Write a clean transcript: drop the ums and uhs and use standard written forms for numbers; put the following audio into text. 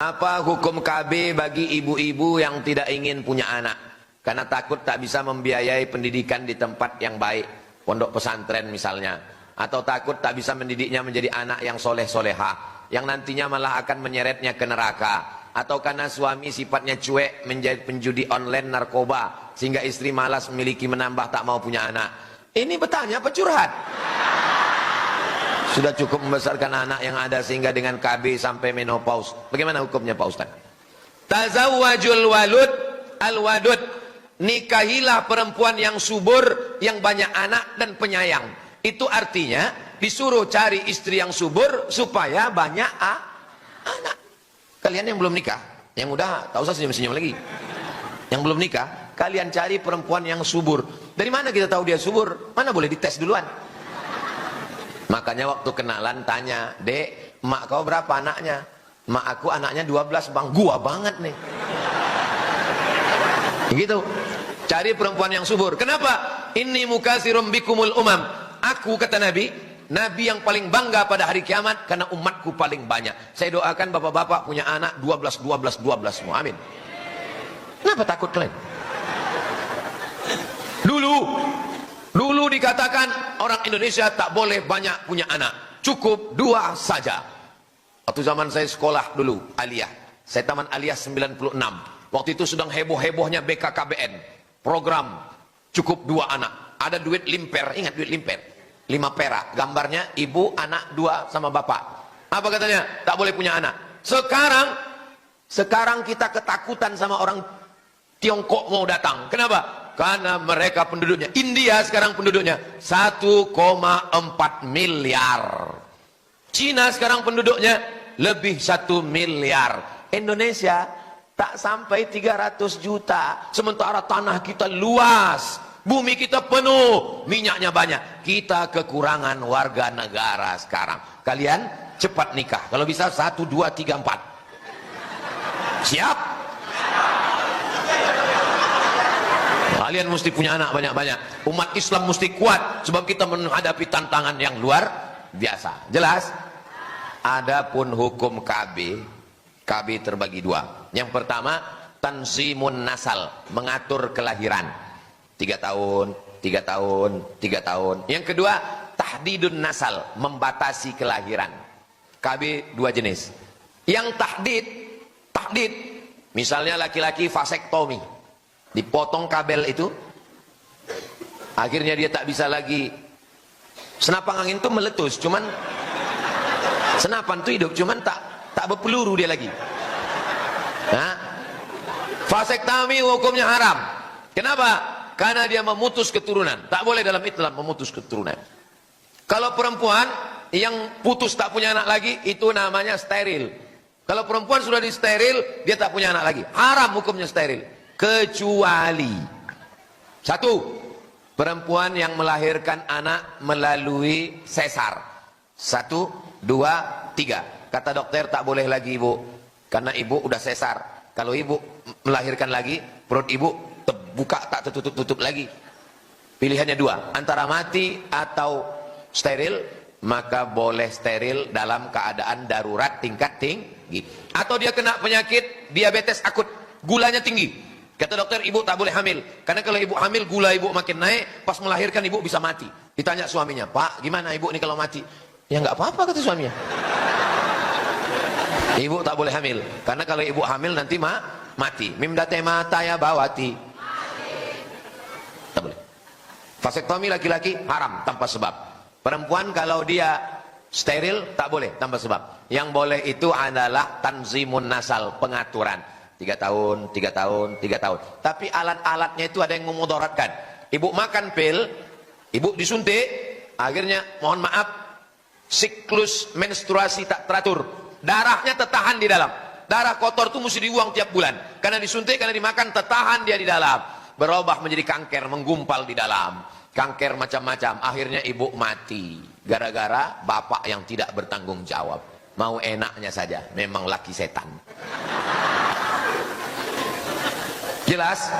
Apa hukum KB bagi ibu-ibu yang tidak ingin punya anak karena takut tak bisa membiayai pendidikan di tempat yang baik, pondok pesantren misalnya, atau takut tak bisa mendidiknya menjadi anak yang soleh-solehah yang nantinya malah akan menyeretnya ke neraka, atau karena suami sifatnya cuek menjadi penjudi online, narkoba, sehingga istri malas memiliki, menambah, tak mau punya anak. Ini bertanya apa curhat? Sudah cukup membesarkan anak yang ada sehingga dengan KB sampai menopause. Bagaimana hukumnya Pak Ustaz? Tazawwajul walud al-wadud. Nikahilah perempuan yang subur, yang banyak anak dan penyayang. Itu artinya disuruh cari istri yang subur supaya banyak anak. Kalian yang belum nikah, yang udah tak usah senyum-senyum lagi. Yang belum nikah, kalian cari perempuan yang subur. Dari mana kita tahu dia subur? Mana boleh dites duluan? Makanya waktu kenalan tanya, "Dek, mak kau berapa anaknya?" "Mak aku anaknya 12 bang." "Gua banget nih." Gitu. Cari perempuan yang subur. Kenapa? "Inni mukatsirum bikumul umam." Aku, kata Nabi, Nabi yang paling bangga pada hari kiamat karena umatku paling banyak. Saya doakan bapak-bapak punya anak 12 semua. Amin. Kenapa takut kalian? Dulu dikatakan orang Indonesia tak boleh banyak punya anak, cukup 2 saja. Waktu zaman saya sekolah dulu, aliyah, saya taman aliyah 96. Waktu itu sedang heboh-hebohnya BKKBN, program cukup 2 anak. Ada duit limper, ingat duit limper, 5 perak, gambarnya ibu, anak 2 sama bapak. Apa katanya? Tak boleh punya anak. Sekarang kita ketakutan sama orang Tiongkok mau datang. Kenapa? Karena mereka penduduknya, India sekarang penduduknya 1,4 miliar. Cina sekarang penduduknya lebih 1 miliar. Indonesia tak sampai 300 juta. Sementara tanah kita luas, bumi kita penuh, minyaknya banyak. Kita kekurangan warga negara sekarang. Kalian cepat nikah. Kalau bisa 1, 2, 3, 4. Siap? Kalian mesti punya anak banyak-banyak. Umat Islam mesti kuat sebab kita menghadapi tantangan yang luar biasa. Jelas? Adapun hukum KB terbagi 2. Yang pertama, tanzimun nasal, mengatur kelahiran. 3 tahun, 3 tahun, 3 tahun. Yang kedua, tahdidun nasal, membatasi kelahiran. KB 2 jenis. Yang tahdid, misalnya laki-laki vasektomi, dipotong kabel itu, akhirnya dia tak bisa lagi. Senapang angin itu meletus, cuman senapan itu hidup, cuman tak berpeluru dia lagi. Nah, vasektomi hukumnya haram. Kenapa? Karena dia memutus keturunan. Tak boleh dalam Islam memutus keturunan. Kalau perempuan yang putus tak punya anak lagi, itu namanya steril. Kalau perempuan sudah di steril, dia tak punya anak lagi. Haram hukumnya steril. Kecuali 1, perempuan yang melahirkan anak melalui sesar. 1, 2, 3. Kata dokter tak boleh lagi ibu, karena ibu udah sesar. Kalau ibu melahirkan lagi, perut ibu terbuka, tak tertutup-tutup lagi. Pilihannya 2, antara mati atau steril. Maka boleh steril dalam keadaan darurat tingkat tinggi. Atau dia kena penyakit diabetes akut, gulanya tinggi. Kata dokter, ibu tak boleh hamil. Karena kalau ibu hamil, gula ibu makin naik. Pas melahirkan, ibu bisa mati. Ditanya suaminya, "Pak, gimana ibu ini kalau mati?" "Ya nggak apa-apa," kata suaminya. Ibu tak boleh hamil. Karena kalau ibu hamil nanti mati. Mimdate mata ya bawati. Tak boleh. Vasektomi laki-laki haram tanpa sebab. Perempuan kalau dia steril tak boleh tanpa sebab. Yang boleh itu adalah tanzimun nasal, pengaturan. 3 tahun, 3 tahun, 3 tahun. Tapi alat-alatnya itu ada yang memudaratkan. Ibu makan pil, ibu disuntik, akhirnya mohon maaf, siklus menstruasi tak teratur. Darahnya tertahan di dalam. Darah kotor itu mesti dibuang tiap bulan. Karena disuntik, karena dimakan, tertahan dia di dalam. Berubah menjadi kanker, menggumpal di dalam. Kanker macam-macam. Akhirnya ibu mati. Gara-gara bapak yang tidak bertanggung jawab. Mau enaknya saja, memang laki setan. Jelas?